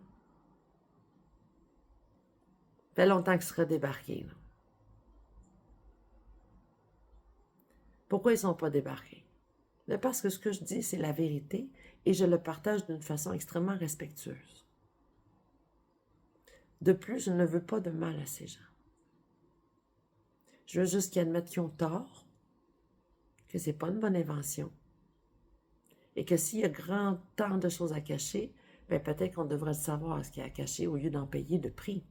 Ça fait longtemps qu'ils seraient débarqués, là. Pourquoi ils ne sont pas débarqués? Mais parce que ce que je dis, c'est la vérité et je le partage d'une façon extrêmement respectueuse. De plus, je ne veux pas de mal à ces gens. Je veux juste qu'ils admettent qu'ils ont tort, que ce n'est pas une bonne invention, et que s'il y a grand tant de choses à cacher, ben peut-être qu'on devrait savoir ce qu'il y a à cacher au lieu d'en payer le prix.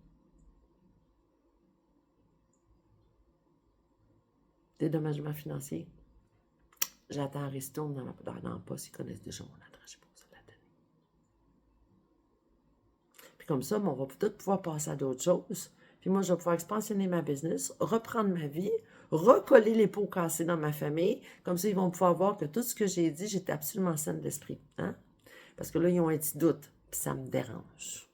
Dédommagement financier. J'attends un ristourne dans le poste, ils connaissent déjà mon adresse, je ne sais pas où ça la donner. Puis comme ça, on va peut-être pouvoir passer à d'autres choses. Puis moi, je vais pouvoir expansionner ma business, reprendre ma vie, recoller les pots cassés dans ma famille. Comme ça, ils vont pouvoir voir que tout ce que j'ai dit, j'étais absolument saine d'esprit. Hein? Parce que là, ils ont un petit doute, puis ça me dérange.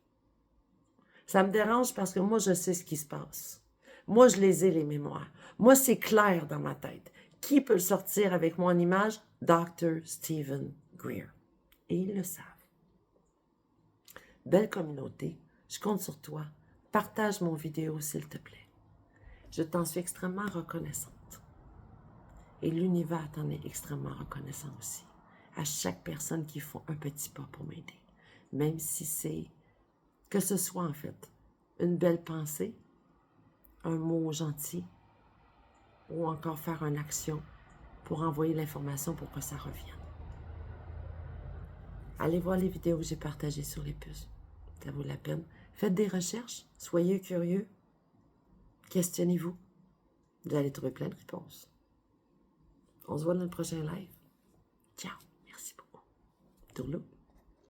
Ça me dérange parce que moi, je sais ce qui se passe. Moi, je les ai, les mémoires. Moi, c'est clair dans ma tête. Qui peut le sortir avec moi en image? Dr. Stephen Greer. Et ils le savent. Belle communauté, je compte sur toi. Partage mon vidéo, s'il te plaît. Je t'en suis extrêmement reconnaissante. Et l'univers t'en est extrêmement reconnaissant aussi. À chaque personne qui font un petit pas pour m'aider. Même si c'est, que ce soit en fait, une belle pensée, un mot gentil, ou encore faire une action pour envoyer l'information pour que ça revienne. Allez voir les vidéos que j'ai partagées sur les puces. Ça vaut la peine. Faites des recherches, soyez curieux, questionnez-vous. Vous allez trouver plein de réponses. On se voit dans le prochain live. Ciao, merci beaucoup. Tourlou.